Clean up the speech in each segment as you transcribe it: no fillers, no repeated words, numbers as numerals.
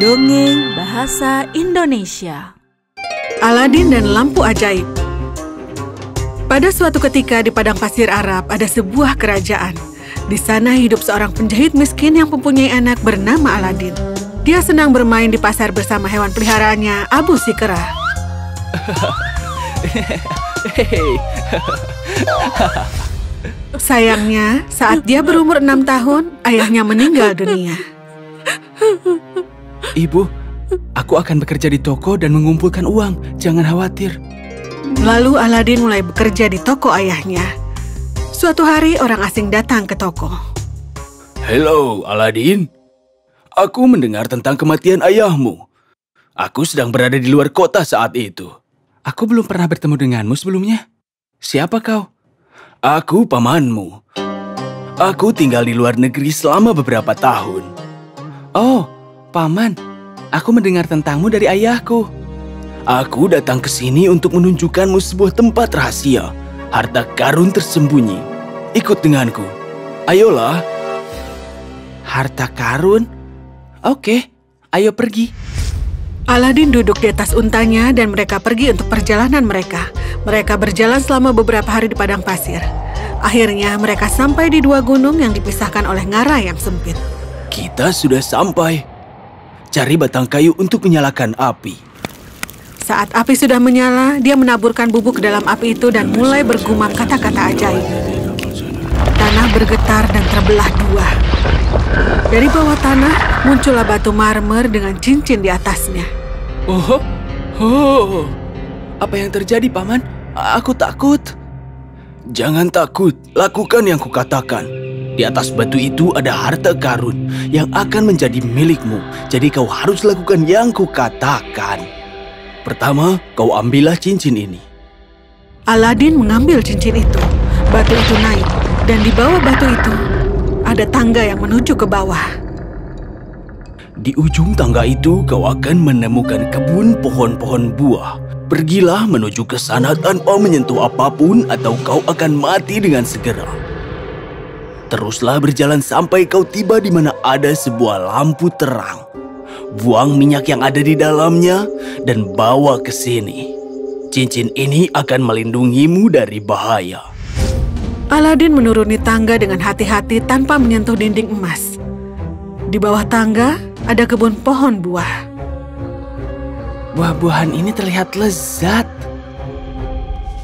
Dongeng Bahasa Indonesia. Aladin dan Lampu Ajaib. Pada suatu ketika di padang pasir Arab ada sebuah kerajaan. Di sana hidup seorang penjahit miskin yang mempunyai anak bernama Aladin. Dia senang bermain di pasar bersama hewan peliharaannya, Abu Sikra. Sayangnya, saat dia berumur 6 tahun, ayahnya meninggal dunia. Ibu, aku akan bekerja di toko dan mengumpulkan uang. Jangan khawatir. Lalu Aladin mulai bekerja di toko ayahnya. Suatu hari orang asing datang ke toko. Halo, Aladin. Aku mendengar tentang kematian ayahmu. Aku sedang berada di luar kota saat itu. Aku belum pernah bertemu denganmu sebelumnya. Siapa kau? Aku pamanmu. Aku tinggal di luar negeri selama beberapa tahun. Oh, Paman, aku mendengar tentangmu dari ayahku. Aku datang ke sini untuk menunjukkanmu sebuah tempat rahasia. Harta karun tersembunyi. Ikut denganku. Ayolah. Harta karun? Oke, ayo pergi. Aladin duduk di atas untanya dan mereka pergi untuk perjalanan mereka. Mereka berjalan selama beberapa hari di padang pasir. Akhirnya mereka sampai di dua gunung yang dipisahkan oleh ngarai yang sempit. Kita sudah sampai. Cari batang kayu untuk menyalakan api. Saat api sudah menyala, dia menaburkan bubuk ke dalam api itu dan mulai bergumam kata-kata ajaib. Tanah bergetar dan terbelah dua. Dari bawah tanah muncullah batu marmer dengan cincin di atasnya. Oh, apa yang terjadi, Paman? Aku takut. Jangan takut, lakukan yang kukatakan. Di atas batu itu ada harta karun yang akan menjadi milikmu. Jadi kau harus lakukan yang kukatakan. Pertama, kau ambillah cincin ini. Aladin mengambil cincin itu. Batu itu naik, dan di bawah batu itu ada tangga yang menuju ke bawah. Di ujung tangga itu kau akan menemukan kebun pohon-pohon buah. Pergilah menuju ke sana tanpa menyentuh apapun atau kau akan mati dengan segera. Teruslah berjalan sampai kau tiba di mana ada sebuah lampu terang. Buang minyak yang ada di dalamnya dan bawa ke sini. Cincin ini akan melindungimu dari bahaya. Aladin menuruni tangga dengan hati-hati tanpa menyentuh dinding emas. Di bawah tangga ada kebun pohon buah. Buah-buahan ini terlihat lezat.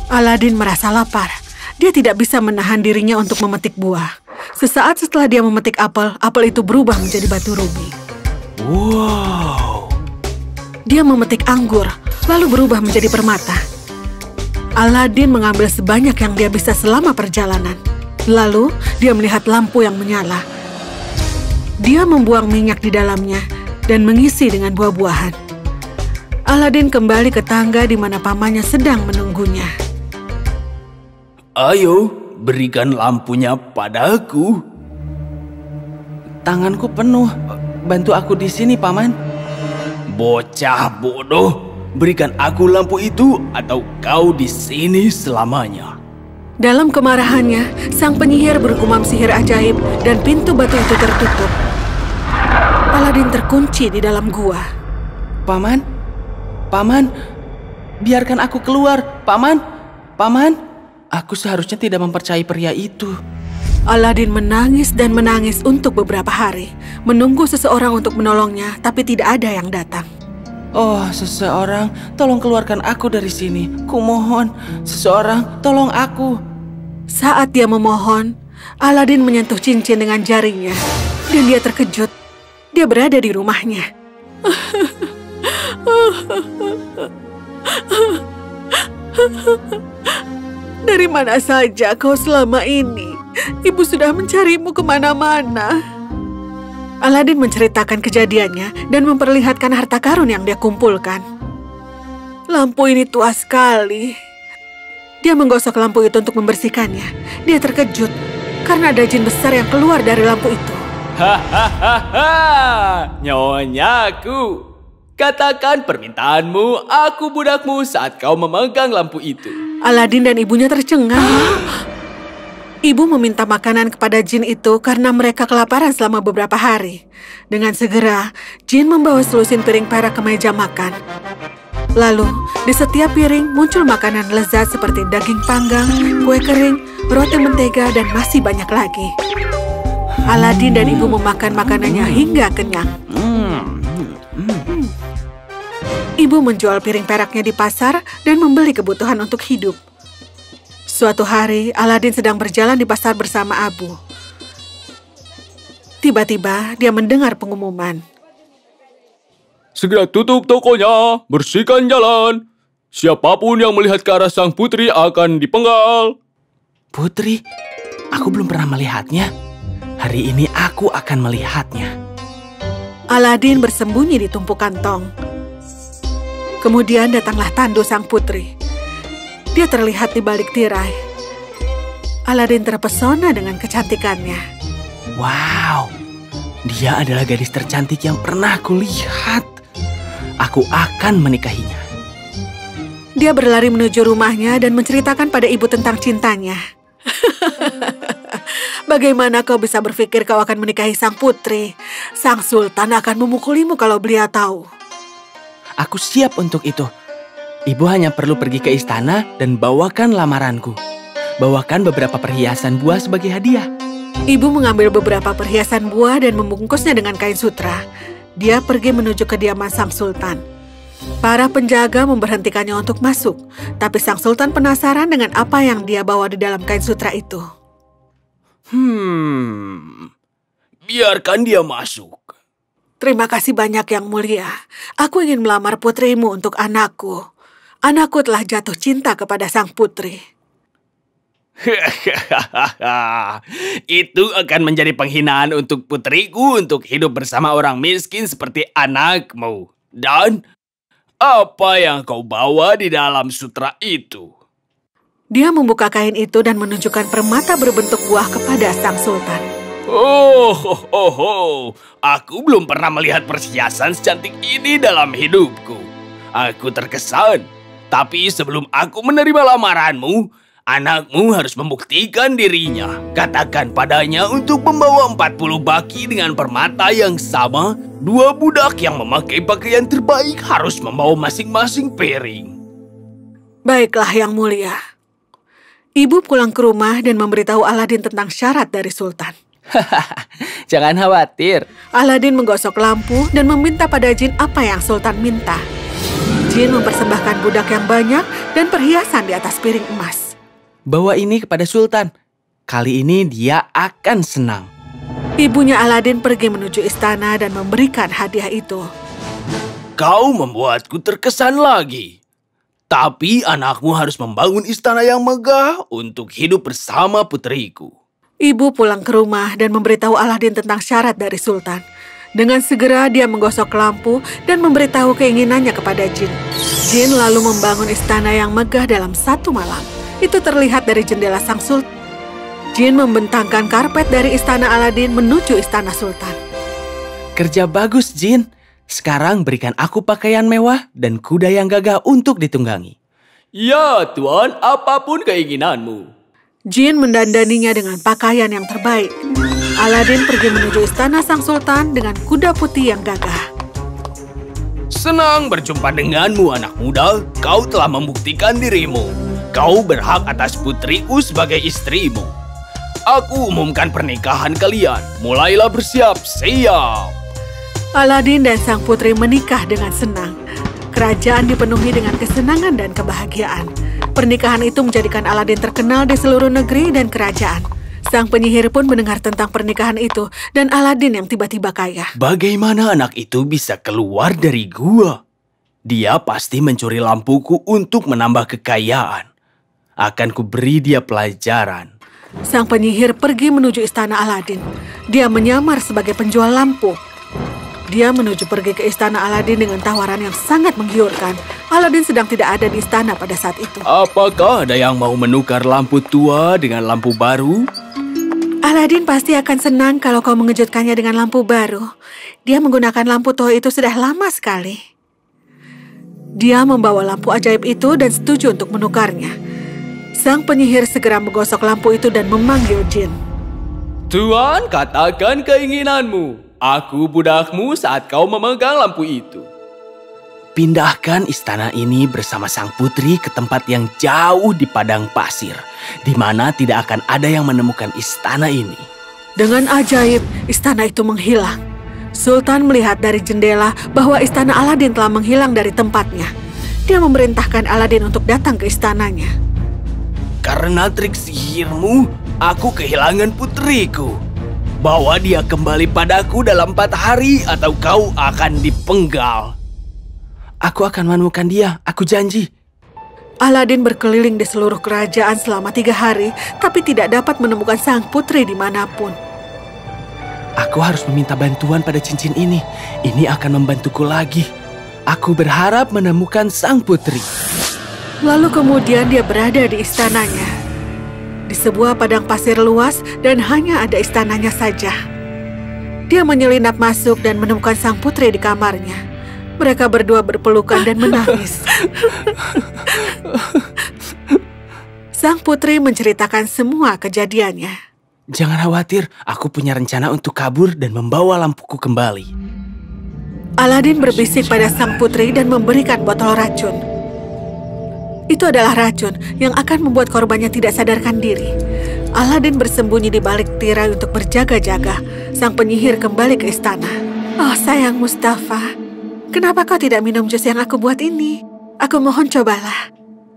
Aladin merasa lapar. Dia tidak bisa menahan dirinya untuk memetik buah. Sesaat setelah dia memetik apel, apel itu berubah menjadi batu rubi. Wow. Dia memetik anggur, lalu berubah menjadi permata. Aladin mengambil sebanyak yang dia bisa selama perjalanan. Lalu, dia melihat lampu yang menyala. Dia membuang minyak di dalamnya dan mengisi dengan buah-buahan. Aladin kembali ke tangga di mana pamannya sedang menunggunya. Ayo, berikan lampunya padaku. Tanganku penuh. Bantu aku di sini, Paman. Bocah bodoh. Berikan aku lampu itu atau kau di sini selamanya. Dalam kemarahannya, sang penyihir bergumam sihir ajaib dan pintu batu itu tertutup. Aladin terkunci di dalam gua. Paman, Paman, biarkan aku keluar. Paman, Paman, aku seharusnya tidak mempercayai pria itu. Aladin menangis dan menangis untuk beberapa hari, menunggu seseorang untuk menolongnya, tapi tidak ada yang datang. Oh, seseorang, tolong keluarkan aku dari sini. Kumohon, seseorang, tolong aku. Saat dia memohon, Aladin menyentuh cincin dengan jarinya, dan dia terkejut. Dia berada di rumahnya. Dari mana saja kau selama ini? Ibu sudah mencarimu kemana-mana. Aladin menceritakan kejadiannya dan memperlihatkan harta karun yang dia kumpulkan. Lampu ini tua sekali. Dia menggosok lampu itu untuk membersihkannya. Dia terkejut karena ada jin besar yang keluar dari lampu itu. Hahaha, nyonyaku. Katakan permintaanmu, aku budakmu saat kau memegang lampu itu. Aladin dan ibunya tercengang. Ibu meminta makanan kepada jin itu karena mereka kelaparan selama beberapa hari. Dengan segera, jin membawa selusin piring perak ke meja makan. Lalu, di setiap piring muncul makanan lezat seperti daging panggang, kue kering, roti mentega, dan masih banyak lagi. Aladin dan ibu memakan makanannya hingga kenyang. Ibu menjual piring peraknya di pasar dan membeli kebutuhan untuk hidup. Suatu hari, Aladin sedang berjalan di pasar bersama Abu. Tiba-tiba, dia mendengar pengumuman. Segera tutup tokonya, bersihkan jalan. Siapapun yang melihat ke arah sang putri akan dipenggal. Putri? Aku belum pernah melihatnya. Hari ini aku akan melihatnya. Aladin bersembunyi di tumpukan tong. Kemudian datanglah Tandu sang putri. Dia terlihat di balik tirai. Aladin terpesona dengan kecantikannya. Wow, dia adalah gadis tercantik yang pernah kulihat. Aku akan menikahinya. Dia berlari menuju rumahnya dan menceritakan pada ibu tentang cintanya. Bagaimana kau bisa berpikir kau akan menikahi sang putri? Sang sultan akan memukulimu kalau beliau tahu. Aku siap untuk itu. Ibu hanya perlu pergi ke istana dan bawakan lamaranku. Bawakan beberapa perhiasan buah sebagai hadiah. Ibu mengambil beberapa perhiasan buah dan membungkusnya dengan kain sutra. Dia pergi menuju kediaman sang sultan. Para penjaga memberhentikannya untuk masuk, tapi sang sultan penasaran dengan apa yang dia bawa di dalam kain sutra itu. Biarkan dia masuk. Terima kasih banyak yang mulia. Aku ingin melamar putrimu untuk anakku. Anakku telah jatuh cinta kepada sang putri. Itu akan menjadi penghinaan untuk putriku untuk hidup bersama orang miskin seperti anakmu. Dan apa yang kau bawa di dalam sutra itu? Dia membuka kain itu dan menunjukkan permata berbentuk buah kepada sang sultan. Aku belum pernah melihat perhiasan secantik ini dalam hidupku. Aku terkesan. Tapi sebelum aku menerima lamaranmu, anakmu harus membuktikan dirinya. Katakan padanya untuk membawa 40 baki dengan permata yang sama. 2 budak yang memakai pakaian terbaik harus membawa masing-masing piring. Baiklah yang mulia. Ibu pulang ke rumah dan memberitahu Aladin tentang syarat dari sultan. Jangan khawatir. Aladin menggosok lampu dan meminta pada jin apa yang sultan minta. Jin mempersembahkan budak yang banyak dan perhiasan di atas piring emas. Bawa ini kepada sultan. Kali ini dia akan senang. Ibunya Aladin pergi menuju istana dan memberikan hadiah itu. Kau membuatku terkesan lagi. Tapi anakmu harus membangun istana yang megah untuk hidup bersama putriku. Ibu pulang ke rumah dan memberitahu Aladin tentang syarat dari sultan. Dengan segera dia menggosok lampu dan memberitahu keinginannya kepada jin. Jin lalu membangun istana yang megah dalam 1 malam. Itu terlihat dari jendela sang sultan. Jin membentangkan karpet dari istana Aladin menuju istana sultan. Kerja bagus, Jin. Sekarang berikan aku pakaian mewah dan kuda yang gagah untuk ditunggangi. Ya, Tuan, apapun keinginanmu. Jin mendandaninya dengan pakaian yang terbaik. Aladin pergi menuju istana sang sultan dengan kuda putih yang gagah. Senang berjumpa denganmu, anak muda. Kau telah membuktikan dirimu. Kau berhak atas putriku sebagai istrimu. Aku umumkan pernikahan kalian. Mulailah bersiap-siap. Aladin dan sang putri menikah dengan senang. Kerajaan dipenuhi dengan kesenangan dan kebahagiaan. Pernikahan itu menjadikan Aladin terkenal di seluruh negeri dan kerajaan. Sang penyihir pun mendengar tentang pernikahan itu dan Aladin yang tiba-tiba kaya. Bagaimana anak itu bisa keluar dari gua? Dia pasti mencuri lampuku untuk menambah kekayaan. Akan kuberi dia pelajaran. Sang penyihir pergi menuju istana Aladin. Dia menyamar sebagai penjual lampu. Dia menuju pergi ke istana Aladin dengan tawaran yang sangat menggiurkan. Aladin sedang tidak ada di istana pada saat itu. Apakah ada yang mau menukar lampu tua dengan lampu baru? Aladin pasti akan senang kalau kau mengejutkannya dengan lampu baru. Dia menggunakan lampu tua itu sudah lama sekali. Dia membawa lampu ajaib itu dan setuju untuk menukarnya. Sang penyihir segera menggosok lampu itu dan memanggil Jin. Tuan, katakan keinginanmu. Aku budakmu saat kau memegang lampu itu. Pindahkan istana ini bersama sang putri ke tempat yang jauh di padang pasir, di mana tidak akan ada yang menemukan istana ini. Dengan ajaib, istana itu menghilang. Sultan melihat dari jendela bahwa istana Aladin telah menghilang dari tempatnya. Dia memerintahkan Aladin untuk datang ke istananya. Karena trik sihirmu, aku kehilangan putriku. Bawa dia kembali padaku dalam 4 hari atau kau akan dipenggal. Aku akan menemukan dia, aku janji. Aladin berkeliling di seluruh kerajaan selama 3 hari, tapi tidak dapat menemukan sang putri dimanapun. Aku harus meminta bantuan pada cincin ini. Ini akan membantuku lagi. Aku berharap menemukan sang putri. Lalu kemudian dia berada di istananya. Di sebuah padang pasir luas dan hanya ada istananya saja. Dia menyelinap masuk dan menemukan sang putri di kamarnya. Mereka berdua berpelukan dan menangis. Sang putri menceritakan semua kejadiannya. Jangan khawatir, aku punya rencana untuk kabur dan membawa lampuku kembali. Aladin berbisik pada sang putri dan memberikan botol racun. Itu adalah racun yang akan membuat korbannya tidak sadarkan diri. Aladin bersembunyi di balik tirai untuk berjaga-jaga. Sang penyihir kembali ke istana. Oh sayang Mustafa, kenapa kau tidak minum jus yang aku buat ini? Aku mohon cobalah.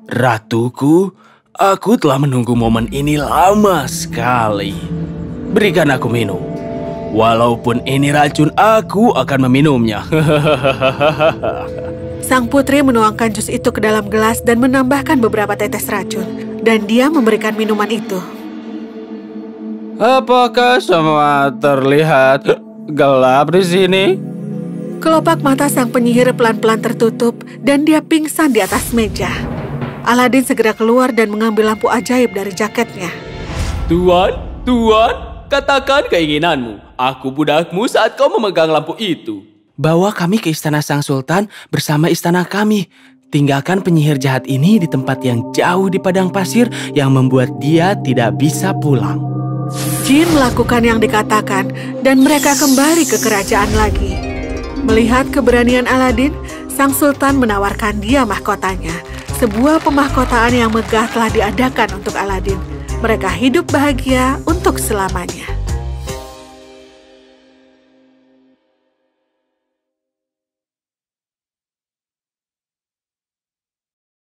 Ratuku, aku telah menunggu momen ini lama sekali. Berikan aku minum. Walaupun ini racun, aku akan meminumnya. Sang putri menuangkan jus itu ke dalam gelas dan menambahkan beberapa tetes racun. Dan dia memberikan minuman itu. Apakah semua terlihat gelap di sini? Kelopak mata sang penyihir pelan-pelan tertutup dan dia pingsan di atas meja. Aladin segera keluar dan mengambil lampu ajaib dari jaketnya. Tuan, katakan keinginanmu. Aku budakmu saat kau memegang lampu itu. Bawa kami ke istana sang sultan bersama istana kami. Tinggalkan penyihir jahat ini di tempat yang jauh di padang pasir yang membuat dia tidak bisa pulang. Jin melakukan yang dikatakan dan mereka kembali ke kerajaan lagi. Melihat keberanian Aladin, sang sultan menawarkan dia mahkotanya. Sebuah pemahkotaan yang megah telah diadakan untuk Aladin. Mereka hidup bahagia untuk selamanya.